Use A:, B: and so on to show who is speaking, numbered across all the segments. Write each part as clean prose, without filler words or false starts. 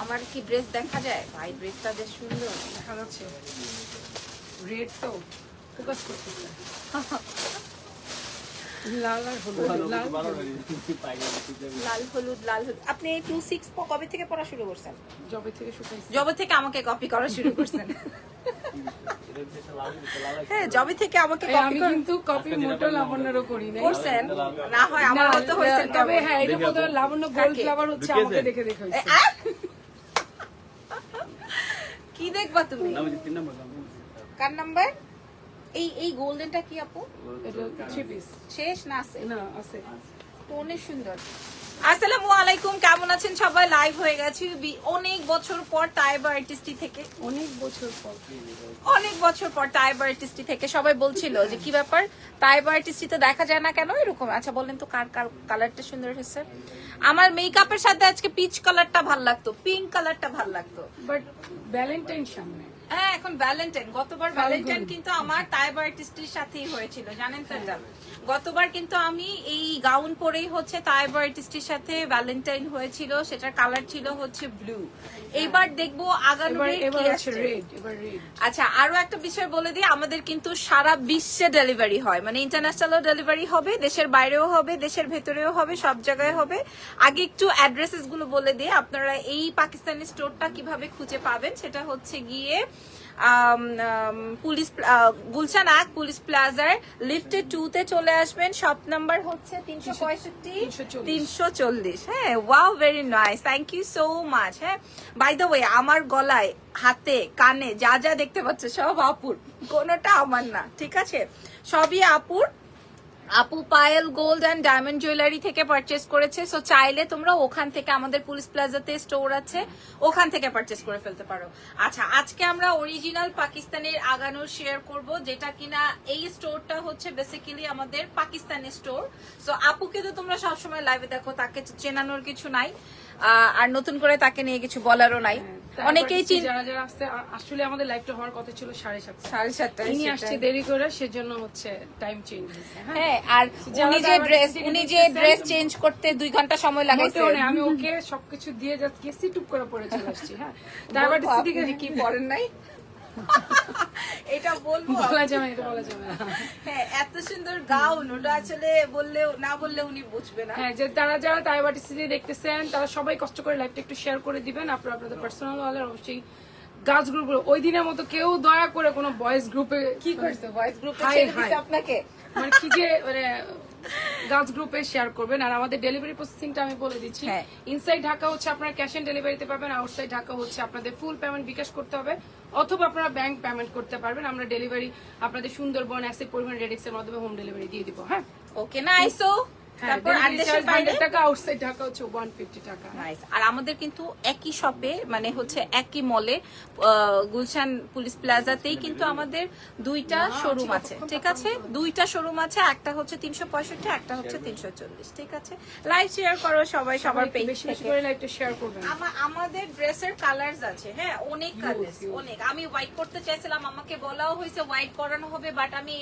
A: আমার কি ড্রেস দেখা যায় ভাই? ড্রেসটা বেশ সুন্দর
B: দেখা যাচ্ছে। রেড তো ফোকাস করতেছে। লাল আর হলুদ, লাল
A: হলুদ লাল হলুদ। আপনি 26 কবে থেকে পড়া শুরু করছেন?
B: জবে থেকে শুকাইছে।
A: জবে থেকে আমাকে কপি করা শুরু করছেন? হ্যাঁ, জবে থেকে আমাকে কপি
B: আমি কিন্তু কপি মোটো লাবণ্যরও করি নাই।
A: করছেন না হয় আমার মতো হইছেন।
B: তবে হ্যাঁ, এটা বোধহয় লাবণ্য গোল্ড ফ্লাওয়ার হচ্ছে আমাকে দেখে দেখে হইছে।
A: কি দেখবা তুমি? কার নাম্বার? এই গোল্ডেনটা কি আপু?
B: এটা 3 পিস।
A: শেষ না আছে?
B: না আছে।
A: তো অনেক সুন্দর। আসসালামু আলাইকুম, কেমন আছেন সবাই? লাইভ হয়ে গেছি অনেক বছর পর তাইবা আর্টিস্ট্রি থেকে।
B: অনেক বছর পর
A: তাইবা আর্টিস্ট্রি থেকে সবাই বলছিল যে কি ব্যাপার, তাইবা আর্টিস্ট্রিতে দেখা যায় না কেন এরকম। আচ্ছা বলেন তো কার কার কালারটা সুন্দর হয়েছে? আমার মেকআপের সাথে আজকে পিচ কালারটা ভাল লাগতো, পিঙ্ক কালারটা ভাল লাগতো,
B: বাট ভ্যালেন্টাইন সামনে।
A: হ্যাঁ এখন ভ্যালেন্টাইন। গতবার ভ্যালেন্টাইন কিন্তু আমার তাইবা আর্টিস্ট্রির সাথেই হয়েছিল, জানেন তো এটা। গতবার কিন্তু আমি এই গাউন পরেই হচ্ছে তাইবা আর্টিস্ট্রির সাথে ভ্যালেন্টাইন হয়েছিল, সেটার কালার ছিল হচ্ছে ব্লু। এইবার দেখবো আগামী
B: এবার আছে রেড, এবার রেড।
A: আচ্ছা আরো একটা বিষয় বলে দিই, আমাদের কিন্তু সারা বিশ্বে ডেলিভারি হয়, মানে ইন্টারন্যাশনাল ডেলিভারি হবে, দেশের বাইরেও হবে, দেশের ভেতরেও হবে, সব জায়গায় হবে। আগে একটু অ্যাড্রেসেস গুলো বলে দিই, আপনারা এই পাকিস্তানি স্টোরটা কিভাবে খুঁজে পাবেন। সেটা হচ্ছে গিয়ে পুলিশ গুলশান 1 পুলিশ প্লাজার লিফটে 2 তে চলে আসবেন। শপ নাম্বার হচ্ছে 340। হ্যাঁ, wow, very nice, thank you so much. হ্যাঁ, বাই দ্য ওয়ে আমার গলায়, হাতে, কানে যা যা দেখতে পাচ্ছ সব আপুর, কোনোটা আমার না, ঠিক আছে? সবই আপুর। আপু Payel gold and diamond jewellery থেকে পারচেস করেছে, সো চাইলে তোমরা ওখান থেকে, আমাদের পুলিশ প্লাজাতে স্টোর আছে, ওখান থেকে পারচেস করে ফেলতে পারো। আচ্ছা, আজকে আমরা অরিজিনাল পাকিস্তানের আগানোর শেয়ার করব, যেটা কিনা এই স্টোরটা হচ্ছে বেসিক্যালি আমাদের পাকিস্তানি স্টোর। সো আপুকে তো তোমরা সবসময় লাইভে দেখো, তাকে চেনানোর কিছু নাই, আর নতুন করে তাকে নিয়ে কিছু বলারও নাই। অনেকেই
B: যারা যারা আসতে, আসলে আমাদের লাইভটা হওয়ার কথা ছিল 7:30,
A: ইনি
B: আসছে দেরি করে, সেজন্য হচ্ছে টাইম চেঞ্জ হয়েছে।
A: হ্যাঁ, আর উনি যে ড্রেস চেঞ্জ করতে 2 ঘন্টা সময় লাগাইছে।
B: আমি ওকে সবকিছু দিয়ে যাচ্ছি, সিটুপ করে পড়ে চলে আসছি। হ্যাঁ, ডায়াবেটিস থেকে
A: কি পড়েন নাই এটা বলবো,
B: বলা যাবে না, এটা বলা যাবে না।
A: হ্যাঁ, এত সুন্দর গাউন, ওটা আসলে বললেও না বললে উনি বুঝবে না।
B: হ্যাঁ, যে যারা যারা ডায়াবেটিস থেকে দেখতেছেন তারা সবাই কষ্ট করে লাইভটা একটু শেয়ার করে দিবেন। আপনারা আপনাদের পার্সোনাল ওয়ালে অবশ্যই গার্লস গ্রুপ, ওই দিনের মতো কেউ দয়া করে কোনো বয়েজ গ্রুপে
A: কি করছে, বয়েজ গ্রুপে
B: হাই
A: ছেড়ে
B: হাই
A: দিছে আপনাকে,
B: মানে কি যে মানে গার্লস গ্রুপে শেয়ার করবেন। আর আমাদের ডেলিভারি প্রসেসিংটা আমি বলে দিচ্ছি।
A: হ্যাঁ।
B: ইনসাইড ঢাকা হচ্ছে আপনারা ক্যাশ অন ডেলিভারিতে পাবেন, আউটসাইড ঢাকা হচ্ছে আপনাদের ফুল পেমেন্ট বিকাশ করতে হবে, অথবা আপনারা ব্যাংক পেমেন্ট করতে পারবেন। আমরা ডেলিভারি আপনাদের সুন্দরবন অ্যাসেট পরিমাণ রেডিক্স এর মাধ্যমে হোম ডেলিভারি দিয়ে দিব। হ্যাঁ,
A: ওকে, নাইস। তারপর আদেশের বাইরে
B: টাকা, আউটসাইড ঢাকা হচ্ছে 150 টাকা।
A: নাইস। আর আমাদের কিন্তু একই শপে, মানে হচ্ছে একই মলে, গুলশান পুলিশ প্লাজাতেই কিন্তু আমাদের 2টা শোরুম আছে, ঠিক আছে? 2টা শোরুম আছে, একটা হচ্ছে 365, একটা হচ্ছে 340, ঠিক আছে? লাইভ শেয়ার করো সবাই, সবার পেজ
B: বেশি বেশি
A: থেকে
B: করে লাইভটা শেয়ার করবেন।
A: আমাদের ড্রেসের কালারস আছে, হ্যাঁ, অনেক কালারস, অনেক। আমি হোয়াইট করতে চাইছিলাম, আমাকে বলাও হয়েছে হোয়াইট করানো হবে, বাট আমি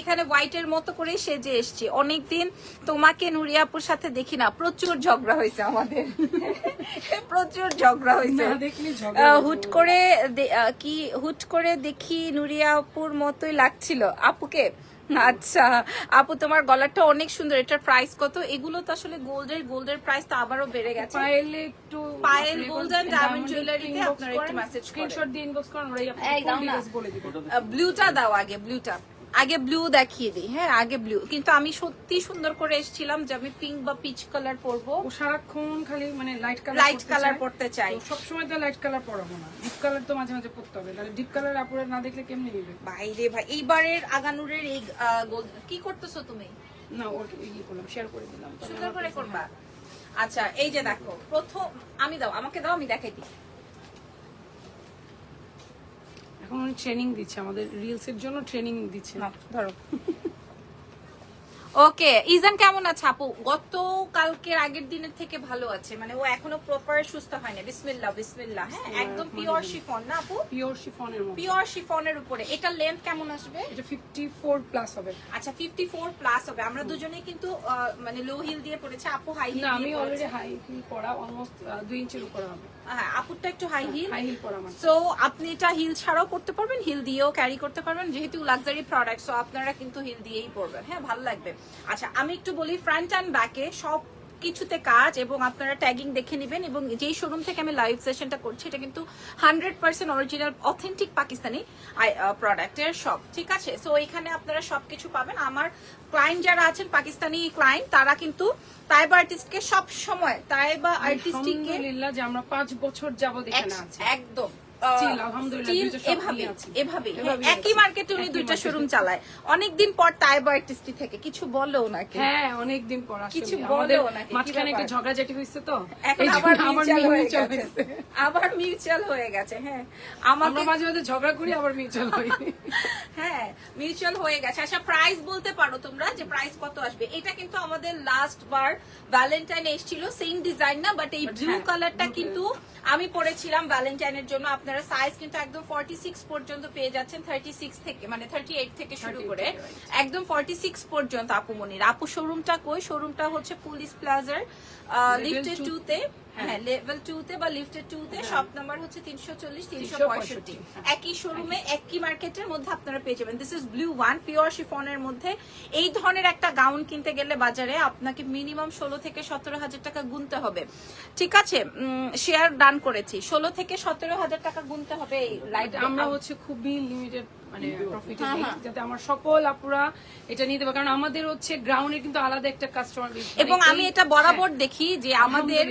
A: এখানে হোয়াইটের মতো করে সেজে এসেছি। অনেকদিন তোমাকে নুরিয়াপুর সাথে দেখি না, প্রচুর ঝগড়া হয়েছে আমাদের, প্রচুর ঝগড়া হয়েছে। হুট করে দেখি নুরিয়াপুর মতোই লাগছিল আপুকে। আচ্ছা আপু, তোমার গলাটা অনেক সুন্দর, এটার প্রাইস কত? এগুলো তো আসলে গোল্ডের প্রাইস তো আবারও বেড়ে গেছে। পায়েল গোল্ড এন্ড ডায়মন্ড জুয়েলারিতে আপনারা একটু মেসেজ করেন,
B: স্ক্রিনশট দিয়ে ইনবক্স করুন, আমরা আপনাদের ডিটেইলস বলে দিব।
A: ব্লুটা দাও, আগে ব্লু দেখিয়ে দিই। হ্যাঁ, আগে ব্লু। কিন্তু আমি সত্যি সুন্দর করে এসেছিলাম যে আমি পিঙ্ক বা পিচ কালার পরবো,
B: ও সারাক্ষণ খালি মানে লাইট
A: কালার পরতে চাই।
B: সবসময় তো লাইট কালার পরাবো না, ডিপ কালার তো মাঝে মাঝে পরতে হবে, তাহলে ডিপ কালার আপুরা না দেখলে কেমনে নিবে?
A: বাইরে ভাই, এইবারের আগানুরের এই কি করতেছো তুমি?
B: না, ওর ইয়ে করলাম, শেয়ার করে দিলাম,
A: সুন্দর করে করবা। আচ্ছা, এই যে দেখো, প্রথম আমাকে দাও, আমি দেখাই দিই।
B: এখন উনি ট্রেনিং দিচ্ছে, আমাদের রিলস এর জন্য ট্রেনিং দিচ্ছে।
A: ধরো, ওকে, ইজান কেমন আছে আপু? গত কালকের আগের দিনের থেকে ভালো আছে, মানে ও এখনো প্রপার সুস্থ হয়নি। বিসমিল্লাহ বিসমিল্লাহ। হ্যাঁ, একদম পিওর শিফন না আপু?
B: পিওর শিফনের মধ্যে।
A: পিওর শিফনের উপরে। এটা লেন্থ কেমন আসবে?
B: এটা 54 প্লাস হবে।
A: আচ্ছা 54 প্লাস হবে। আমরা দুজনেই কিন্তু মানে লো হিল দিয়ে পড়েছে, আপু হাই হিল।
B: না, আমি অলরেডি হাই হিল পরা, অলমোস্ট 2 ইঞ্চির উপরে হবে।
A: হ্যাঁ, আপুরটা একটু হাই হিল।
B: হাই হিল পরা আমার।
A: সো আপনি এটা হিল ছাড়াও পড়তে পারবেন, হিল দিয়েও ক্যারি করতে পারবেন, যেহেতু লাক্সারি প্রোডাক্ট, সো আপনারা কিন্তু হিল দিয়েই পরবেন। হ্যাঁ, ভালো লাগবে। আচ্ছা আমি একটু বলি, ফ্রন্ট অ্যান্ড ব্যাকে সব কিছুতে কাজ, এবং আপনারা ট্যাগিং দেখে নেবেন। এবং যেই শোরুম থেকে আমি লাইভ সেশনটা করছি, এটা কিন্তু 100% অরিজিনাল অথেন্টিক পাকিস্তানি প্রোডাক্টের শপ, ঠিক আছে? সো এখানে আপনারা সবকিছু পাবেন। আমার ক্লায়েন্ট যারা আছেন পাকিস্তানি ক্লায়েন্ট, তারা কিন্তু তাইবা আর্টিস্টকে সব সময়, তাইবা আর্টিস্টকে
B: আলহামদুলিল্লাহ যে আমরা 5 বছর যাবত এখানে আছি।
A: একদম
B: Still, আলহামদুলিল্লাহ, দুইটা shop
A: এভাবে
B: নিয়ে আছি।
A: এভাবে
B: এভাবেই
A: একই
B: আছি।
A: মার্কেটে উনি
B: একই
A: দুইটা
B: market-এ।
A: শোরুম চালায়। অনেকদিন পর তাইবা আর্টিস্টি থেকে কিছু বলো নাকি?
B: হ্যাঁ, অনেকদিন পর আসলে
A: কিছু
B: আমাদের
A: বলো নাকি? কি
B: মাঝখানে একটা
A: ব্যাপার?
B: ঝগড়াঝাটি হয়েছে, তো
A: এখন
B: এই
A: আবার
B: জন্য আমার
A: মিউচুয়াল হয়ে
B: mutual
A: গেছে।
B: হয়েছে।
A: আবার মিউচুয়াল হয়ে গেছে। হ্যাঁ,
B: আমরা
A: আমাকে
B: মাঝে মাঝে ঝগড়া করি, আবার মিউচুয়াল হই।
A: হ্যাঁ, মিউচুয়াল হয়ে গেছে। আচ্ছা প্রাইস বলতে পারো তোমরা যে প্রাইস কত আসবে? এটা কিন্তু আমাদের লাস্ট বার ভ্যালেন্টাইন এসেছিল, সেম ডিজাইন না, বাট এই ব্লু
B: হ্যাঁ,
A: কালারটা
B: blue
A: কিন্তু আমি পরেছিলাম ভ্যালেন্টাইনের জন্য। আপনারা সাইজ কিন্তু একদম 46 পর্যন্ত পেয়ে যাচ্ছেন, 36 থেকে, মানে 38 থেকে শুরু
B: 38
A: করে
B: থেকে, right.
A: একদম 46 পর্যন্ত। আপু মনির আপু শোরুমটা কই? শোরুমটা হচ্ছে পুলিশ প্লাজার লিফটেড 2 তে। হ্যাঁ, লেভেল 2 তে বা লিফটেড 2 তে। শপ নাম্বার হচ্ছে 340 365। একই শোরুমে একই মার্কেটের মধ্যে আপনারা পেয়ে যাবেন। This is blue one, pure শিফনের মধ্যে। এই ধরনের একটা গাউন কিনতে গেলে বাজারে আপনাকে মিনিমাম 16 থেকে 17,000 টাকা গুনতে হবে, ঠিক আছে? শেয়ার ডান করেছি, 16 থেকে 17,000 টাকা গুনতে হবে এই লাইট।
B: আমরা হচ্ছে খুবই লিমিটেড মানে প্রফিটে
A: হ্যাঁ,
B: দিই,
A: হ্যাঁ।
B: যাতে আমার সকল আপুরা এটা নিতে পারে, কারণ আমাদের হচ্ছে গ্রাউন্ডে কিন্তু আলাদা একটা কাস্টমার বেস।
A: এবং আমি এটা বরাবর দেখি যে আমাদের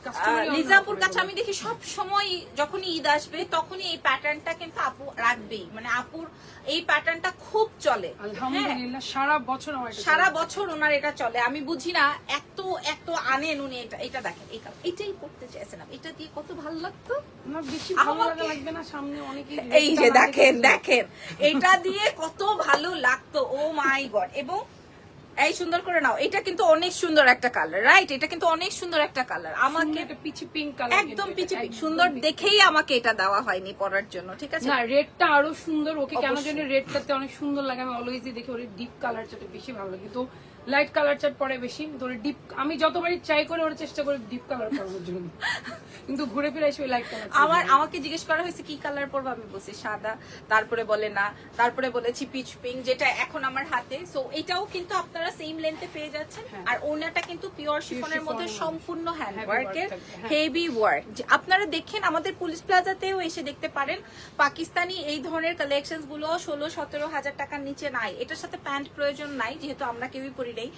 B: কাস্টমার
A: লিজাপুর কাছে আমি দেখি সব সময় যখনই ঈদ আসবে তখনই এই প্যাটার্নটা কিন্তু আপু রাখবেই, মানে আপুর এই প্যাটার্নটা খুব চলে। হ্যাঁ,
B: আলহামদুলিল্লাহ সারা বছর আমার এটা
A: সারা
B: চলে।
A: বছর ওনার এটা চলে। আমি বুঝি না এত এত আনেন উনি। এটা এটা দেখেন, এই কালার, এটাই করতে চাইছিলাম, এটা দিয়ে কত ভালো লাগতো।
B: আমার বেশি ভালো লাগা লাগবে না, সামনে অনেকে
A: এই যে দেখেন দেখেন, এটা দিয়ে কত ভালো লাগতো, ও মাই গড। এবং এই সুন্দর করে নাও, এটা কিন্তু অনেক সুন্দর একটা কালার, রাইট? এটা কিন্তু অনেক সুন্দর একটা কালার। আমাকে
B: একটা পিচি পিঙ্ক কালার,
A: একদম পিচি পিঙ্ক সুন্দর দেখেই আমাকে এটা দেওয়া হয়নি পরার জন্য, ঠিক আছে?
B: না, রেডটা আরো সুন্দর। ওকে কেন
A: অবশ্যই।
B: জানি রেডটাতে অনেক সুন্দর লাগে, আমি অলওয়েজই দেখি ওর ডিপ কালার চাটা বেশি ভালো লাগে, তো লাইট কালার চাট পরে বেশি। ধরে ডিপ আমি যতবারই ট্রাই করে ওর চেষ্টা করি ডিপ কালার পরানোর জন্য, কিন্তু ঘুরে ফিরে এসে ওই লাইট কালার।
A: আমাকে জিজ্ঞেস করা হয়েছে কি কালার পরবো, আমি বলছি সাদা, তারপরে বলে না, তারপরে বলেছি পিচ পিঙ্ক, যেটা এখন আমার হাতে। সো এটাও কিন্তু আপনারা সেম লেন্থে পেয়ে যাচ্ছেন। আর ওনাটা কিন্তু পিওর শিফনের মধ্যে সম্পূর্ণ হ্যান্ড ওয়ার্কের, হেভি ওয়ার্ক। আপনারা দেখেন আমাদের পুলিশ প্লাজাতেও এসে দেখতে পারেন পাকিস্তানি এই ধরনের কালেকশন গুলো 16-17 হাজার টাকার নিচে নাই। এটার সাথে প্যান্ট প্রয়োজন নাই, যেহেতু আমরা কেউই পরি নেই।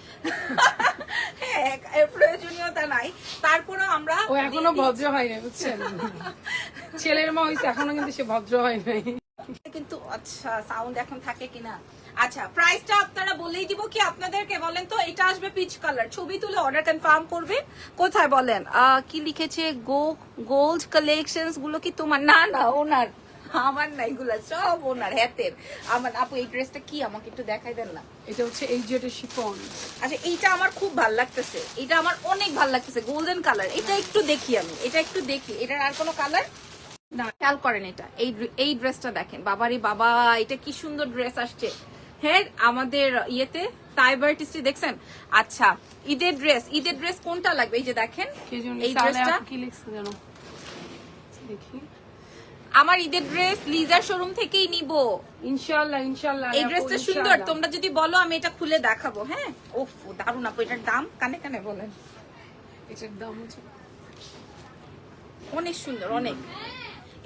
A: হ্যাঁ, এর প্রয়োজনীয়তা নাই। তারপরে আমরা
B: ও এখনো ভদ্র হয় না, বুঝছেন? ছেলের মা হয়েছে, এখনো কিন্তু সে ভদ্র হয় নাই।
A: কিন্তু আচ্ছা সাউন্ড এখন থাকে কিনা। আচ্ছা প্রাইসটা আপনারা বলেই দিব কি আপনাদেরকে? বলেন তো। এটা আসবে পিচ কালার, ছবি তুলে অর্ডার কনফার্ম করবে। কোথায় বলেন? কি লিখেছে? গোল্ড কালেকশনস গুলো কি তোমার? না না, ওনার, আমার না, এগুলা সব ওনার হাতের। আমার আপু এই ড্রেসটা কি, আমাকে একটু দেখাই দেন না।
B: এটা হচ্ছে এই যে শিফন।
A: আচ্ছা এইটা আমার খুব ভালো লাগতেছে, এটা আমার অনেক ভালো লাগতেছে, গোল্ডেন কালার। এটা একটু দেখি আমি, এটা একটু দেখি, এটার আর কোনো কালার না। খেয়াল করেন এটা, এই ড্রেসটা দেখেন, বাবারে বাবা, এটা কি সুন্দর ড্রেস আসছে। হ্যাঁ, আমাদের ইয়েতে তাইবা আর্টিস্টে দেখছেন। আচ্ছা ঈদের ড্রেস কোনটা লাগবে? এই যে দেখেন এই ড্রেসটা
B: কি লিখছে জানো, দেখি।
A: আমার ঈদের ড্রেস লিজার শোরুম থেকেই নিব
B: ইনশাআল্লাহ ইনশাআল্লাহ।
A: এই ড্রেসটা সুন্দর, তোমরা যদি বলো আমি এটা খুলে দেখাবো। হ্যাঁ, ওফ দারুণ আপু। এটার দাম কানে কানে বলেন।
B: এটার দাম হচ্ছে
A: অনেক সুন্দর, অনেক।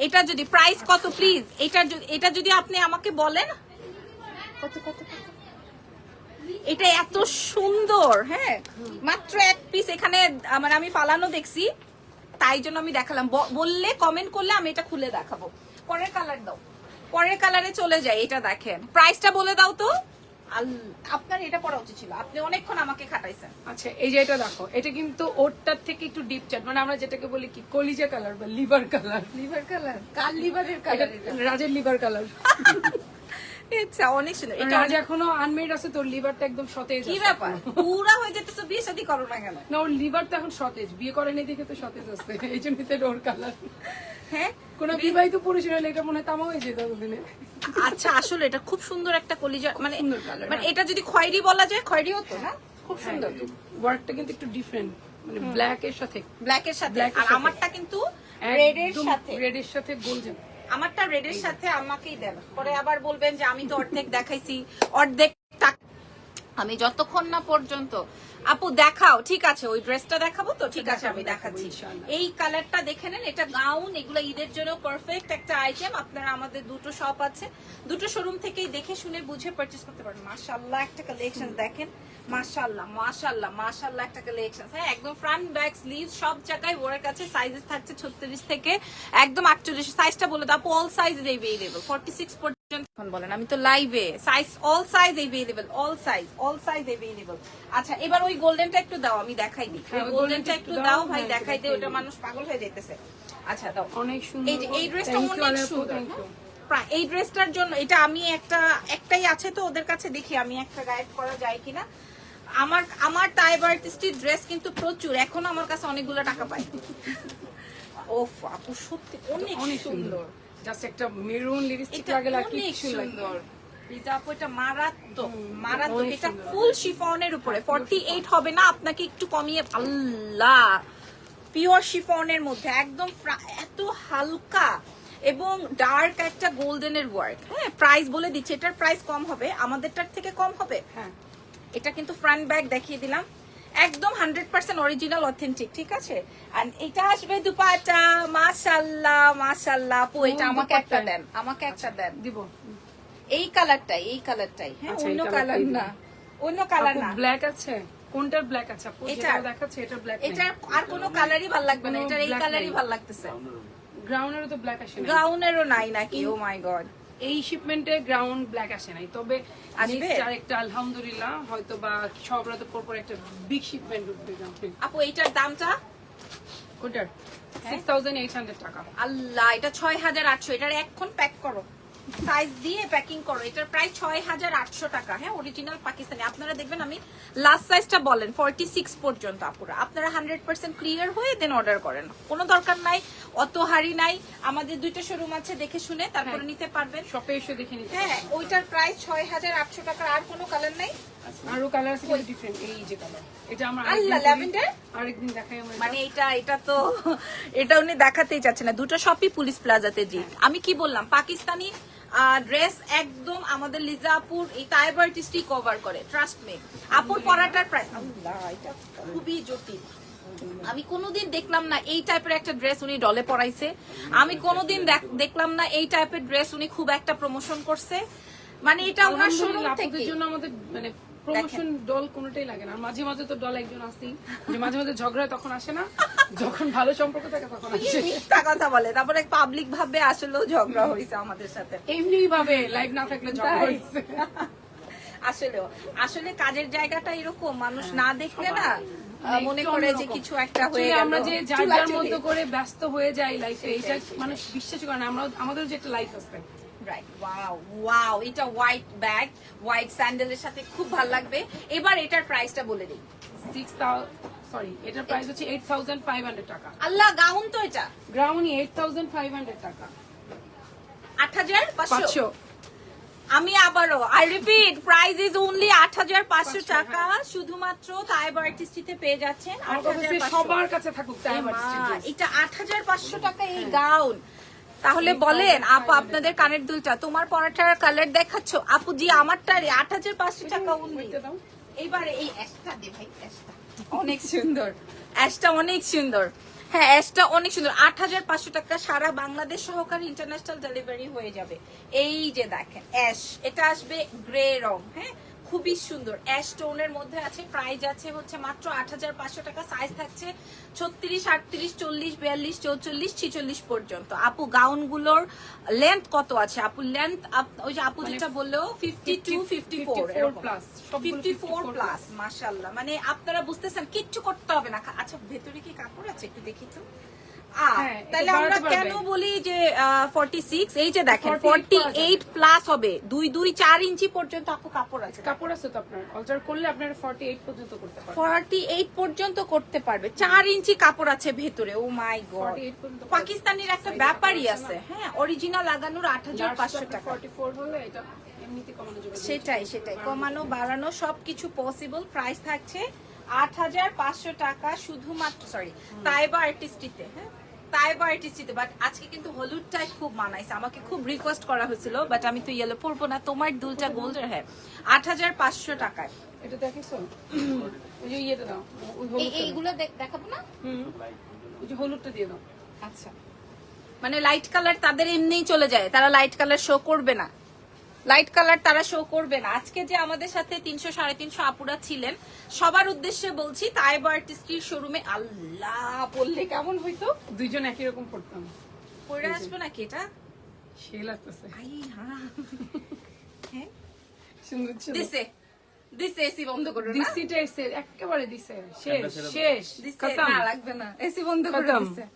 A: এটা যদি প্রাইস কত প্লিজ, এটা যদি আপনি আমাকে বলেন কত কত কত। এটা এত সুন্দর। হ্যাঁ, মাত্র এক পিস এখানে মানে আমি ফালানো দেখছি, তাই জন্য আমি দেখালাম। বললে কমেন্ট করলে আমি এটা খুলে দেখাবো। পরের কালার দাও, পরের কালারে চলে যাই। এটা দেখেন, প্রাইসটা বলে দাও তো। আপনার এটা পড়া উচিত ছিল, আপনি অনেকক্ষণ আমাকে খাটাইছেন।
B: আচ্ছা এই যে এটা দেখো, এটা কিন্তু ওরটার থেকে একটু ডিপ চাট, মানে আমরা যেটাকে বলি কি কলিজা কালার বা লিভার কালার।
A: Liver colour? কার লিভারের কালার?
B: রাজের লিভার কালার।
A: আচ্ছা অনেক সুন্দর। এটা
B: রাজ এখনো আনমেড আছে, তোর লিভারটা একদম সতেজ
A: কি
B: আছে
A: ব্যাপার, পুরা হয়ে যেতেছে, বিয়ে শাদী করো না কেন?
B: না, ওর লিভারটা এখন সতেজ, বিয়ে করেনি দেখে তো সতেজ আছে, এই জন্যই তো ওর কালার।
A: হ্যাঁ
B: কোন বিবাহিত পুরুষের হলে এটা মনে হয় তামা হয়ে যেত দিনে।
A: আচ্ছা আসলে এটা খুব সুন্দর একটা কলিজা, মানে
B: সুন্দর colour,
A: মানে এটা যদি খয়েরি বলা যায় খয়েরি হতো না, খুব সুন্দর।
B: ওয়ার্কটা কিন্তু একটু ডিফারেন্ট, মানে ব্ল্যাক এর সাথে,
A: ব্ল্যাক এর সাথে,
B: Black এর
A: আর
B: সাথে।
A: আমারটা কিন্তু রেড এর সাথে,
B: রেড এর সাথে গোল্ডেন।
A: আমারটা রেড এর সাথে আমাকেই দেন, পরে আবার বলবেন যে আমি তো অর্ধেক দেখাইছি, অর্ধেক আমি যতক্ষণ না পর্যন্ত আপু দেখাও, ঠিক আছে ওই ড্রেসটা দেখাবো তো, ঠিক আছে আমি দেখাচ্ছি। এই কালারটা দেখে নেন, এটা গাউন, এগুলো ঈদের জন্য পারফেক্ট একটা আইটেম। আপনারা আমাদের দুটো শপ আছে, দুটো শোরুম থেকেই দেখে শুনে বুঝে পারচেজ করতে পারেন। মাশাআল্লাহ একটা কালেকশন দেখেন, মাশাআল্লাহ মাশাআল্লাহ মাশাআল্লাহ একটা কালেকশন। হ্যাঁ একদম ফ্রন্ট ব্যাক স্লিভ সব জায়গায় ওয়ার্ক আছে। সাইজেস থাকছে 36 থেকে একদম 48। সাইজটা বলে দাও আপু, অল সাইজ अवेलेबल 46 পর্যন্ত। এখন বলেন, আমি তো লাইভে, size all size available, all size available. আচ্ছা এবার ওই গোল্ডেনটা একটু দাও, আমি দেখাই দিই। ওই গোল্ডেনটা একটু দাও ভাই, দেখাই দে, ওটা মানুষ পাগল হয়ে যাইতেছে। আচ্ছা দাও,
B: অনেক সুন্দর।
A: এই যে এই ড্রেসটা অনেক সুন্দর। এই ড্রেসটার জন্য এটা আমি একটাই আছে তো ওদের কাছে, দেখি আমি একটা গাইড করা যায় কিনা। আমার টাইপ আর্টিস্টের ড্রেস কিন্তু প্রচুর, এখনো আমার কাছে অনেকগুলো টাকা পাই। ওফ আপু সত্যি অনেক সুন্দর।
B: জাস্ট একটা মেরুন লিপস্টিক
A: এটা
B: লাগালে আর
A: অনেক
B: কিছু লাগে না।
A: সুন্দর। লিজা আপু এটা মারাত্মক মারাত্মক। এটা ফুল শিফনের উপরে 48 হবে না, আপনাকে একটু কমিয়ে, আল্লাহ পিওর শিফনের মধ্যে একদম এত হালকা এবং ডার্ক একটা গোল্ডেনের ওয়ার্ক। হ্যাঁ প্রাইস বলে দিচ্ছি, এটার প্রাইস কম হবে, আমাদেরটার থেকে কম হবে।
B: হ্যাঁ
A: এটা কিন্তু ফ্রন্ট ব্যাক দেখিয়ে দিলাম, একদম 100% অরিজিনাল অথেন্টিক, ঠিক আছে। আর এটা আসবে দুপাট্টা, মাশাআল্লাহ মাশাআল্লাহ। আপু এটা আমাকে একটা দেন, আমাকে একটা দেন।
B: দিব
A: এই কালারটাই, হ্যাঁ
B: আচ্ছা,
A: অন্য
B: এই
A: কালার
B: কালারটাই
A: না, অন্য কালার না।
B: ব্ল্যাক আছে, কোনটার ব্ল্যাক আছে আপু?
A: এটা
B: যেটা দেখাচ্ছে এটা ব্ল্যাক নেই।
A: এটা আর কোনো কালারই ভালো লাগবে না,
B: কোনো
A: এটার এই
B: black
A: কালারই
B: নাই।
A: ভালো লাগতেছে।
B: গ্রাউন্ডেরও তো ব্ল্যাক আসে না,
A: গাউনেরও নাই নাকি? ও মাই গড,
B: এই শিপমেন্টে গ্রাউন্ড ব্ল্যাক আসে নাই, তবে
A: আসবে?
B: next আরেকটা আলহামদুলিল্লাহ হয়তো বা সবরাতে পরপর একটা বিগ শিপমেন্ট উঠবে।
A: আপু এইটার দামটা
B: কোনটার? 6800 টাকা।
A: আল্লাহ, এটা 6800। এটার এখন প্যাক করো, সাইজ দিয়ে প্যাকিং করো। এটার প্রাইস 6800 টাকা। হ্যাঁ অরিজিনাল পাকিস্তানি। আপনারা দেখবেন আমি লাস্ট সাইজটা বলেন 46 পর্যন্ত। আপুরা আপনারা 100% ক্লিয়ার হয়ে দেন অর্ডার করেন, কোনো দরকার নাই, অত হারি নাই। আমাদের দুইটা শোরুম আছে, দেখে শুনে তারপরে নিতে পারবেন।
B: শপে এসে দেখে নিতে।
A: হ্যাঁ ওইটার প্রাইস 6800 টাকা। আর কোনো কালার নাই?
B: আরো কালার আছে কিন্তু ডিফারেন্ট। এই যে কালার, এটা আমরা
A: আল্লাহ ল্যাভেন্ডার,
B: আরেকদিন দেখাই আমরা।
A: মানে এটা তো এটা উনি দেখাতেই চাচ্ছে না। দুটো শপই পুলিশ প্লাজাতে। জি আমি কি বললাম, পাকিস্তানি ড্রেস একদম আমাদের লিজা আপুর এই টাইপ আর্টিস্টই কভার করে, ট্রাস্ট মি। আপুর পরাটার প্রাইস, আল্লাহ এটা খুবই জটিল। আমি কোনোদিন দেখলাম না এই টাইপের একটা ড্রেস উনি ডলে পরাইছে। আমি কোনোদিন দেখলাম না এই টাইপের ড্রেস উনি খুব একটা প্রমোশন করছে। মানে এটা ওনার শোরুম থেকে।
B: আপুদের জন্য আমাদের মানে প্রমোশন ডল কোনোটাই লাগে না। আর মাঝে মাঝে তো ডল একজন আসেই, যে মাঝে মাঝে ঝগড়া তখন আসে না, যখন ভালো সম্পর্ক থাকে তখন আসে।
A: মিথ্যা কথা বলে, তারপরে পাবলিক ভাবে আসলেও ঝগড়া হয়েছে আমাদের সাথে।
B: এমনি ভাবে লাইভ না থাকলে ঝগড়া হয়েছে।
A: আসলে কাজের জায়গাটা এরকম, মানুষ না দেখলে না মনে করে যে কিছু একটা হয়ে গেল।
B: আমরা যে যার যার মতো করে ব্যস্ত হয়ে যাই লাইফে, এটা মানুষ বিশ্বাস করে না। আমরা আমাদের যে একটা লাইফ আছে।
A: রাইট, ওয়াও ওয়াও, এটা হোয়াইট ব্যাগ, হোয়াইট স্যান্ডেলের সাথে খুব ভালো লাগবে। এবার এটার প্রাইসটা বলে দিই।
B: 6000 সরি, এটার প্রাইস হচ্ছে 8500 টাকা।
A: আল্লাহ, গাউন তো এটা
B: গ্রাউন্ড 8500 টাকা।
A: 8500। আমি আবারও I repeat, price is only 8500 টাকা। শুধুমাত্র তাইব আর্টিস্টিতে পেয়ে যাচ্ছেন 8500।
B: সবার কাছে থাকুক টাইম আর্টিস্ট।
A: এটা 8500 টাকা এই গাউন। তাহলে বলেন আপু, আপনাদের কানের দুলটা, তোমার পরাটার কালার দেখাচ্ছ আপু? জি আমারটারে 8500 টাকা অনলি। এইবারে এই অ্যাশটা দে ভাই, অ্যাশটা অনেক সুন্দর, অ্যাশটা অনেক সুন্দর। হ্যাঁ অ্যাশটা অনেক সুন্দর। 8500 টাকা সারা বাংলাদেশ সহকারে ইন্টারন্যাশনাল ডেলিভারি হয়ে যাবে। এই যে দেখেন অ্যাশ, এটা আসবে গ্রে রং। হ্যাঁ খুবই সুন্দর, অ্যাশ টোনের মধ্যে আছে। প্রাইস আছে হচ্ছে মাত্র 8500 টাকা। সাইজ থাকছে 36, 38, 40, 42, 44, 46 পর্যন্ত। আপু গাউনগুলোর লেন্থ কত আছে আপু? লেন্থ ওই যে আপু যেটা বললো 52, 54
B: প্লাস,
A: 54 প্লাস। মাশাআল্লাহ, মানে আপনারা বুঝতেছেন কিচ্ছু করতে হবে না। আচ্ছা ভেতরে কি কাপড় আছে একটু দেখি তো।
B: হ্যাঁ, এটা
A: তাহলে আমরা
B: বাড়াতে
A: কেন
B: পারবে।
A: বলি যে 46? এই যে দেখেন
B: 48
A: 48 প্লাস হবে, 2-4 ইঞ্চি পর্যন্ত আপু কাপড় আছে।
B: কাপড় আছে তো আপনার, অল্টার করলে আপনার 48 পর্যন্ত করতে পারবেন।
A: 48 পর্যন্ত করতে পারবে, 4 ইঞ্চি কাপড় আছে ভেতরে। ও মাই গড,
B: 48 পর্যন্ত
A: পাকিস্তানির একটা ব্যাপারই আছে। হ্যাঁ, অরিজিনাল লাগানোর 8500 টাকা।
B: 44 হলে এটা এমনিতে কমানো যাবে।
A: সেটাই কমানো বাড়ানো সবকিছু পসিবল। প্রাইস থাকছে 8500 টাকা শুধুমাত্র, সরি, তাইবা আর্টিস্টিতে। হ্যাঁ, তাইবা আর্টিস্টিতে। বাট আজকে কিন্তু হলুদটাই খুব মানাইছে, আমাকে খুব রিকোয়েস্ট করা হয়েছিল, বাট আমি তো ইয়েলো পরবো না, তোমার দুলটা গোল্ডের। হ্যাঁ, 8500 টাকায়।
B: এটা দেখেছো? ওই যে ইয়েটা দাও, ওই হলুদটা দাও।
A: এইগুলো দেখাবো না?
B: ওই যে হলুদটা দিয়ে দাও।
A: আচ্ছা, মানে লাইট কালার তাদের এমনিই চলে যায়, তারা লাইট কালার শো করবে না, লাইট কালার তারা শো করবে না। আজকে যে আমাদের সাথে 300-350 আপুরা ছিলেন, সবার উদ্দেশ্যে বলছি, তাইবা আর্টিস্টির শোরুমে। আল্লাহ, বললে কেমন হইতো?
B: দুইজন একই রকম পড়তাম।
A: পরে আসবো নাকি এটা?
B: শেল আসতেছে।
A: আই হ্যাঁ, হ্যাঁ
B: সুন্দর ছিল।
A: দিছে এসি বন্ধ করো না।
B: দিসিটা এসে একেবারে দিছে, শেষ
A: দিছে,
B: খতম।
A: না লাগবে না, এসি বন্ধ করে
B: খতম।
A: দিছে।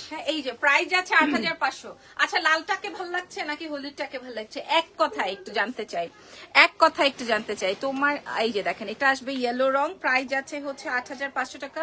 A: হ্যাঁ, এই যে প্রাইস যাচ্ছে 8500। আচ্ছা, লালটাকে ভালো লাগছে নাকি হলুদটাকে ভালো লাগছে? এক কথা একটু জানতে চাই তোমার। এই যে দেখেন, এটা আসবে ইয়েলো রং, প্রাইস যাচ্ছে হচ্ছে 8500 টাকা।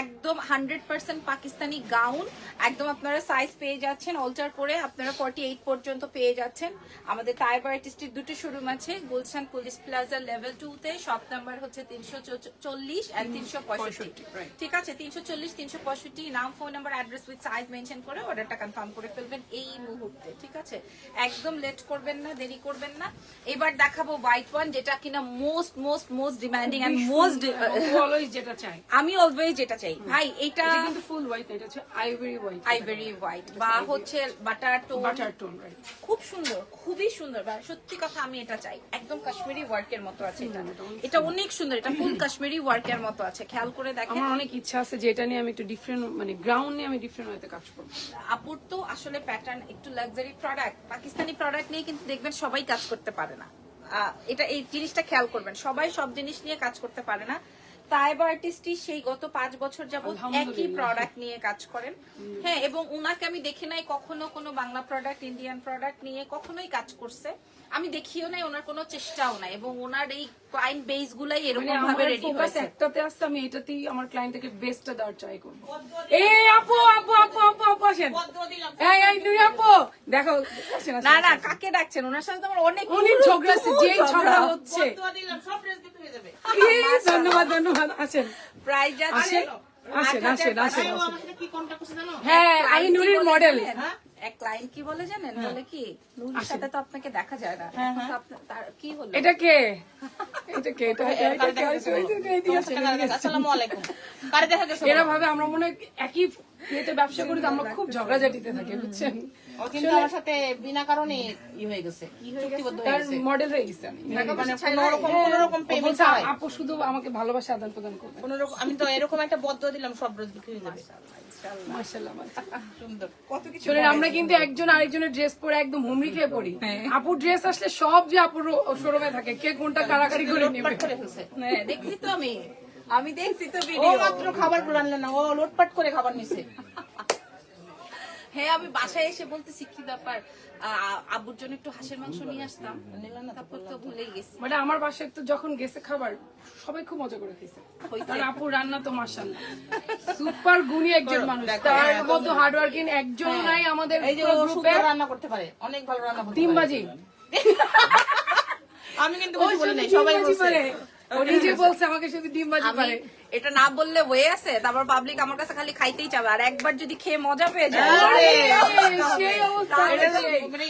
A: একদম 100% পাকিস্তানি গাউন, একদম আপনারা সাইজ পেয়ে যাচ্ছেন অল্টার করে, আপনারা 48 পর্যন্ত পেয়ে যাচ্ছেন। আমাদের তাইবা আর্টিস্টের দুটো শোরুম আছে, গুলশান পুলিশ প্লাজা লেভেল 2 তে। শপ নাম্বার হচ্ছে 340 আর 365। ঠিক আছে, 340 365, নাম, phone number, address with size mention করে অর্ডারটা কনফার্ম করে ফেলবেন এই মুহূর্তে। ঠিক আছে, একদম লেট করবেন না, দেরি করবেন না। এবার দেখাবো হোয়াইট ওয়ান, যেটা কিনা most demanding and most,
B: always যেটা চাই
A: আমি অলওয়েজ যেটা চাই ভাই। এটা
B: এটা কিন্তু ফুল হোয়াইট, এটা হচ্ছে আইভরি হোয়াইট।
A: আইভরি হোয়াইট বা হচ্ছে বাটার টোন,
B: রাইট।
A: খুব সুন্দর, খুবই সুন্দর। সত্যি কথা, আমি এটা চাই। একদম কাশ্মীরি ওয়ার্কের মতো আছে এটা, এটা অনেক সুন্দর, এটা ফুল কাশ্মীরি ওয়ার্কের মতো আছে। খেয়াল করে দেখেন।
B: আমার অনেক ইচ্ছা আছে যে এটা নিয়ে আমি একটু ডিফারেন্ট, মানে গ্রাউন্ড নিয়ে আমি ডিফারেন্ট ওয়েতে কাজ করব।
A: আপুর তো আসলে প্যাটার্ন একটু লাক্সারি প্রোডাক্ট, পাকিস্তানি প্রোডাক্ট নিয়ে কিন্তু দেখবেন সবাই কাজ করতে পারে না। এটা, এই জিনিসটা খেয়াল করবেন, সবাই সব জিনিস নিয়ে কাজ করতে পারে না। তাইবা আর্টিস্টই সেই গত 5 বছর যাবত একই প্রোডাক্ট নিয়ে কাজ করেন। হ্যাঁ, এবং উনাকে আমি দেখি নাই কখনো কোনো বাংলা প্রোডাক্ট, ইন্ডিয়ান প্রোডাক্ট নিয়ে কখনোই কাজ করছে। আমি দেখিও নাই, ওনার কোনো চেষ্টাও নাই, এবং ওনার এই ক্লায়েন্ট বেস গুলাই এরকম ভাবে রেডি হয়েছে।
B: একটাতে আসছে, আমি এটাতেই আমার ক্লায়েন্টকে বেস্টটা দেওয়ার ট্রাই করব। এই আপু আসেন। এই দুই আপু দেখো, আসেন,
A: না না, কাকে ডাকছেন? ওনার সাথে তো আমার অনেক
B: অনেক ঝগড়া আছে, যেই ঝগড়া হচ্ছে। ধন্যবাদ, আসেন।
A: প্রাইস যাচ্ছে
B: আসেন। হ্যাঁ, আমি নুরির মডেল।
A: এক ক্লায়েন্ট কি বলে জানেন? বলে কি, নুরির সাথে তো আপনাকে দেখা যায় না। এখন তো তার কি হলো?
B: এটা কে?
C: আসসালামু আলাইকুম। কারে দেখা গেছে?
B: এরা ভাবে আমরা মনে হয় একই ইয়েতে ব্যবসা করি, তো আমরা খুব ঝগড়াঝাটিতে থাকি, বুঝছেন?
C: ও কিন্তু আমার সাথে বিনা কারণে হয়ে গেছে, চুক্তিবদ্ধ হয়ে
B: তার
C: গেছে।
B: মডেল হয়ে গেছে আমি।
C: মানে কোনোরকম
B: ও
C: পেমেন্ট
B: বলছে,
C: ছাড়াই।
B: আপু শুধু আমাকে ভালোবাসা আদান প্রদান করবে।
C: কোনোরকম, আমি তো এরকম একটা বদয়া দিলাম, সব রোজ বিক্রি হয়ে যাবে।
B: মাশাআল্লাহ।
C: সুন্দর।
A: কত কিছু
B: শোনেন, আমরা কিন্তু একজন আরেকজনের ড্রেস পরে একদম হুমড়ি খেয়ে পড়ি। আপুর ড্রেস আসলে সব যে আপুর শোরুমে থাকে, কে কোনটা কারাকারি করে নেবে।
C: লোটপাট করে ফেলছে।
A: হ্যাঁ, দেখছি তো আমি দেখছি তো
C: ও
A: ভিডিও।
C: মাত্র খাবার গুলো আনলে না, ও লোটপাট করে খাবার নিছে।
A: হ্যাঁ, আমি বাসায় এসে বলতেছি কি ব্যাপার, আব্বুর জন্য একটু হাঁসের মাংস নিয়ে আসতাম, তারপর তো ভুলেই গেছি।
B: মানে আমার বাসায় তো যখন গেছে খাবার, সবাই খুব মজা করে খেয়েছে। তার আপুর রান্না তো মাশাআল্লাহ সুপার গুণী একজন মানুষ, তার মতো হার্ড ওয়ার্কিং একজন নাই আমাদের
C: এই যে ও
B: গ্রুপে।
C: সুন্দর রান্না করতে পারে, অনেক ভালো রান্না করতে পারে।
B: ডিমবাজি
C: আমি কিন্তু কিছু বলি নাই, সবাই বলছে।
B: ও নিজে বলছে আমাকে শুধু ডিমবাজি
A: আমি
B: পারে।
A: এটা না বললে হয়ে আছে, তারপর পাবলিক আমার কাছে খালি খাইতেই চাবে, আর একবার যদি খেয়ে মজা পেয়ে যায়,
B: সেই অবস্থা।
C: এটা মানে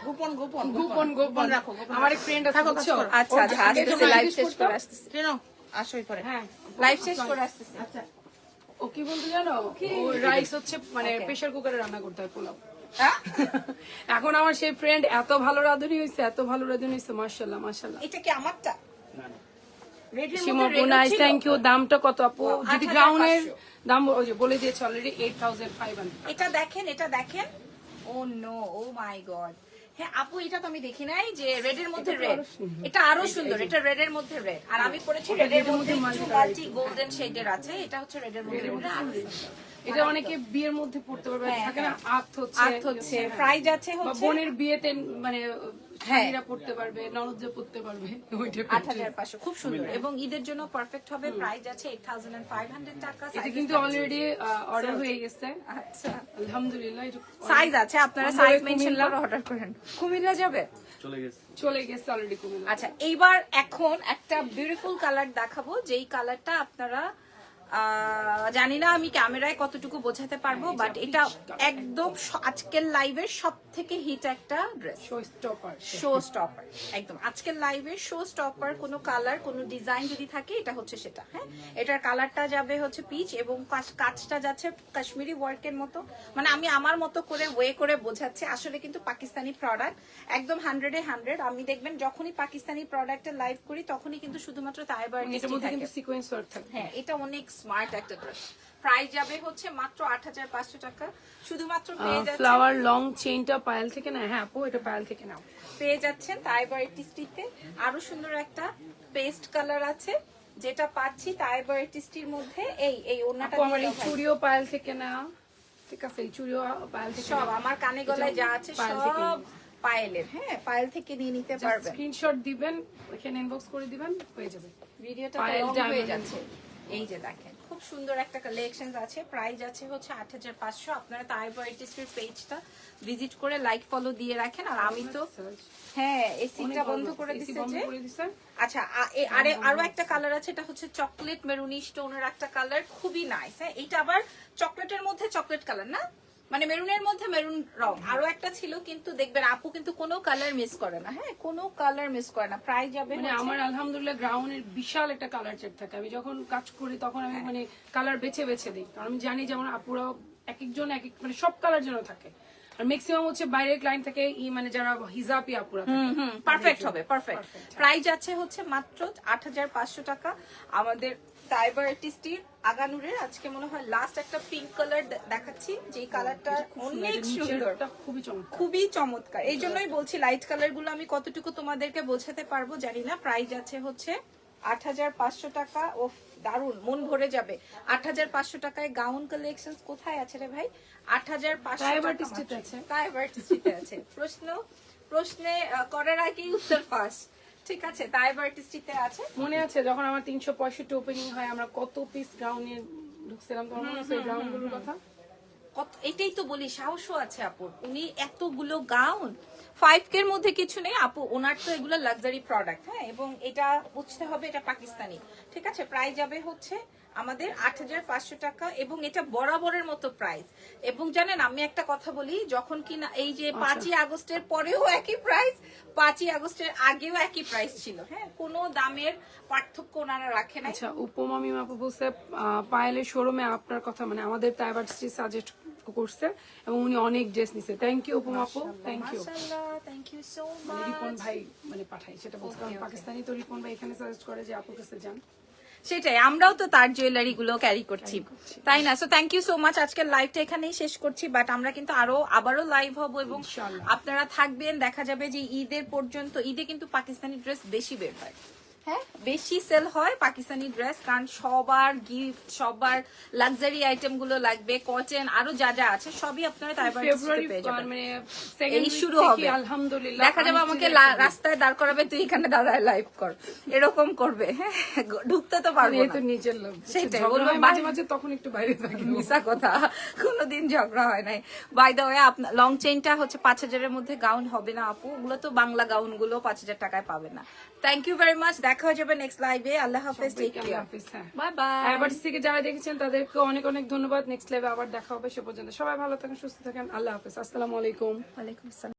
C: গোপন রাখো।
B: আমার এক ফ্রেন্ড আছে, বুঝছো?
A: আচ্ছা আসতেছে, লাইভ শেষ করে আসতেছে।
C: কেন আসোই পরে?
B: হ্যাঁ,
A: লাইভ শেষ করে আসতেছে।
C: আচ্ছা,
B: ও কি বলতে জানো, ও রাইস হচ্ছে মানে প্রেসার কুকারে রান্না করতে হয়, পোলাও।
A: হ্যাঁ?
B: এখন আমার সেই ফ্রেন্ড এত ভালো রাঁধুনি হয়েছে, মাশাআল্লাহ।
A: এটা কি আমারটা? রেডের
B: সীমা
A: মধ্যে red
B: নাইস,
A: ছিল?
B: Thank you. দামটা কত আপু? যদি
A: 8500
B: গ্রাউন্ডের দাম ওই যে বলে দিয়েছে অলরেডি, 8500।
A: এটা দেখেন। ও নো, ও মাই গড। হ্যাঁ আপু, এটা তো আমি দেখি নাই যে রেড এর মধ্যে রেড। এটা আরো সুন্দর, এটা রেড এর মধ্যে রেড, আর আমি পরেছি রেড এর মধ্যে মাল্টি গোল্ডেন শেডের আছে। এটা হচ্ছে রেড এর মধ্যে red,
B: এটা অনেকে বিয়ের মধ্যে পড়তে পারবে,
A: হ্যাঁ,
B: থাকে না আর্ট হচ্ছে
A: প্রাইস আছে
B: বা
A: হচ্ছে
B: বোনের বিয়েতে মানে স্বামীরা পড়তে পারবে, ননদরা পড়তে পারবে, ওইটা
A: ৮৫০০ খুব সুন্দর এবং ঈদের জন্য পারফেক্ট হবে। প্রাইস আছে 8500 টাকা।
B: এটা কিন্তু অলরেডি অর্ডার হয়ে গেছে,
A: আচ্ছা
B: আলহামদুলিল্লাহ। এটা
A: সাইজ আছে, আপনারা
B: আমরা
A: সাইজ
B: ওই
A: মেনশন
B: কুমিল্লা-
A: করে অর্ডার করেন। কুমিল্লা যাবে?
B: চলে গেছে অলরেডি কুমিল্লা।
A: আচ্ছা এইবার এখন একটা বিউটিফুল কালার দেখাবো, যেই কালারটা আপনারা জানি না আমি ক্যামেরায় কতটুকু বোঝাতে পারবো, বাট এটা একদম আজকের লাইভের সব থেকে হিট একটা dress,
B: show stopper.
A: Show stopper একদম আজকের লাইভের শো স্টপার। কোনো কালার কোনো ডিজাইন যদি থাকে এটা হচ্ছে সেটা। হ্যাঁ, এটার কালারটা যাবে হচ্ছে পিচ এবং কাজটা যাচ্ছে কাশ্মীরি ওয়ার্কের মতো, মানে আমি আমার মতো করে ওয়ে করে বোঝাচ্ছি। আসলে কিন্তু পাকিস্তানি প্রোডাক্ট একদম 100-এ 100। আমি দেখবেন যখনই পাকিস্তানি প্রোডাক্টের লাইভ করি তখনই কিন্তু শুধুমাত্র তাইবার
B: এটার মধ্যে কিন্তু সিকোয়েন্স ওয়ার্ক থাকে।
A: হ্যাঁ, এটা অনেক স্মার্ট একটা ড্রেস। প্রাইস যাবে হচ্ছে মাত্র 8500 টাকা। শুধুমাত্র পেয়ে যাচ্ছেন
B: ফ্লাওয়ার লং চেইনটা পায়েল থেকে না, হ্যাঁ আপু এটা পায়েল থেকে নাও।
A: পেয়ে যাচ্ছেন তাইবার টিস্টিতে। আরো সুন্দর একটা পেস্ট কালার আছে যেটা পাচ্ছি তাইবার টিস্টির মধ্যে। এই ওনাটা
B: আপু আমার এই
A: দিয়ে দাও ভাই।
B: চুড়িও পায়েল থেকে না, ঠিক আছে এই চুড়িও পায়েল থেকে
A: সব আমার কানে গলায় যা আছে
B: পায়েল থেকে
A: সব পায়েলের। হ্যাঁ, পায়েল থেকে নিয়ে নিতে পারবেন।
B: স্ক্রিনশট দিবেন, ওখানে ইনবক্স করে দিবেন, হয়ে যাবে।
A: ভিডিওটা
B: পায়েল
A: লং হয়ে
B: diamond।
A: যাচ্ছে। এই যে দেখেন খুব সুন্দর একটা কালেকশন আছে। প্রাইস আছে হচ্ছে 8500। আপনারা তাইবার টিস্টির পেজটা ভিজিট করে লাইক ফলো দিয়ে রাখেন। আর আমি তো হ্যাঁ এসিটা বন্ধ করে
B: এসি
A: দিছে
B: বন্ধ
A: যে।
B: করে দিছে।
A: আচ্ছা আরো একটা কালার আছে, এটা হচ্ছে চকলেট মেরুনি স্টোনের একটা কালার, খুবই নাইস। হ্যাঁ, এটা আবার চকলেটের মধ্যে চকলেট কালার না, মানে মেরুনের মধ্যে মেরুন রং। আরো একটা ছিল কিন্তু দেখবেন আপু কিন্তু কোনো কালার মিস করে না। হ্যাঁ, কোনো কালার মিস করে না। প্রাইস যাবে
B: মানে আমার আলহামদুলিল্লাহ গ্রাউন্ডের বিশাল একটা কালার চার্ট থাকে। আমি যখন কাজ করি তখন আমি মানে কালার বেছে বেছে দিই, কারণ আমি জানি যেমন আপুরা এক একজন এক এক মানে সব কালার যেন থাকে। আর ম্যাক্সিমাম হচ্ছে বাইরের ক্লায়েন্ট থেকে মানে যারা হিজাবি আপুরা থাকে।
A: পারফেক্ট হবে, পারফেক্ট। প্রাইস আছে হচ্ছে মাত্র 8500 টাকা। আমাদের তাইবার টিস্টির আগানুরের আজকে মনে হয় লাস্ট একটা পিঙ্ক কালার দেখাচ্ছি, যে কালারটা অনেক সুন্দর,
B: এটা খুবই চমৎকার।
A: খুবই চমৎকার। এই জন্যই বলছি লাইট কালার গুলো আমি কতটুকু তোমাদেরকে বোঝাতে পারবো জানি না। প্রাইস আছে হচ্ছে 8500 টাকা। ও দারুন, মন ভরে যাবে। 8500 টাকায় গাউন কালেকশন কোথায় আছে রে ভাই? 8500
B: তাইবার
A: টাকা
B: টিস্টিতে আছে।
A: তাইবার টিস্টিতে আছে। প্রশ্নে করার আগেই উত্তর ফাঁস। ঠিক আছে, তাইবার টিস্টিতে আছে।
B: মনে আছে যখন আমার 365 ওপেনিং হয় আমরা কত পিস গ্রাউন্ডে ঢুকছিলাম, তোমার মনে আছে এই গ্রাউন্ড গুলোর কথা?
A: এটাই তো বলি, সাহসও আছে আপুর। উনি এতগুলো গাউন 5K এর মধ্যে কিছু নেই আপু, ওনার তো এগুলো লাক্সারি প্রোডাক্ট। হ্যাঁ, এবং এটা বুঝতে হবে এটা পাকিস্তানি। ঠিক আছে, প্রাইস যাবে হচ্ছে আমাদের 8500 টাকা এবং এটা বরাবরের মতো প্রাইস। এবং জানেন আমি একটা কথা বলি, যখন কিনা এই যে 5ই আগস্টের পরেও একই প্রাইস, 5ই আগস্টের আগেও একই প্রাইস ছিল। হ্যাঁ, কোনো দামের পার্থক্য ওনারা রাখে না।
B: আচ্ছা, উপমা মিম আপু বলছে পায়েলের শোরুমে আপনার কথা মানে আমাদের তাইবার সাজেস্ট করছে এবং উনি অনেক ড্রেস নিছে। থ্যাংক ইউ উপমা আপু, থ্যাংক ইউ।
A: মাশাআল্লাহ, thank you so much.
B: Ripon ভাই মানে পাঠাই সেটা বলতে, কারণ পাকিস্তানি তো রিপন ভাই এখানে সাজেস্ট করে যে আপুর কাছে যান।
A: সেটাই, আমরাও তো তার জুয়েলারি গুলো ক্যারি করছি, তাই না? So thank you so much. আজকের লাইভটা এখানেই শেষ করছি, বাট আমরা কিন্তু আবারও লাইভ হব এবং
B: ইনশাআল্লাহ।
A: আপনারা থাকবেন। দেখা যাবে যে ঈদের পর্যন্ত, ঈদে কিন্তু পাকিস্তানি ড্রেস বেশি বের হয়। হ্যাঁ, বেশি সেল হয় পাকিস্তানি ড্রেস, কারণ সবার গিফট, সবার লাক্সারি আইটেম গুলো লাগবে, কটন আরো যা যা আছে সবই আপনারা তাইবার
B: ফেব্রুয়ারি
A: পেয়ে যাবেন।
B: মানে
A: এই
B: সেকেন্ড
A: শুরু হবে
B: আলহামদুলিল্লাহ।
A: দেখা যাবে আমাকে রাস্তায় দাঁড় করাবে, তুই এখানে দাঁড়ায় লাইভ কর, এরকম করবে। হ্যাঁ, ঢুকতে তো পারবো
B: এই
A: না।
B: তো নিজের লোক,
A: সেটাই,
B: ঝগড়া
A: বলবো
B: হয় মাঝে মাঝে, তখন একটু বাইরে থাকি।
A: মিশা কথা, কোনোদিন ঝগড়া হয় নাই। বাই দ্য ওয়ে, আপনার লং চেইনটা হচ্ছে 5000 এর মধ্যে গাউন হবে না আপু, ওগুলো তো বাংলা গাউন গুলো 5000 টাকায় পাবেন না। থ্যাংক ইউ ভেরি মাচ, দেখা হয়ে যাবে নেক্সট লাইভে। আল্লাহ হাফেজ, টেক কেয়ার, বাই বাই।
B: এবার থেকে যারা দেখেছেন তাদেরকে অনেক অনেক ধন্যবাদ। নেক্সট লাইভে আবার দেখা হবে, সে পর্যন্ত সবাই ভালো থাকেন, সুস্থ থাকেন, আল্লাহ হাফেজ, আসসালামু আলাইকুম।
A: ওয়ালাইকুম আসসালাম।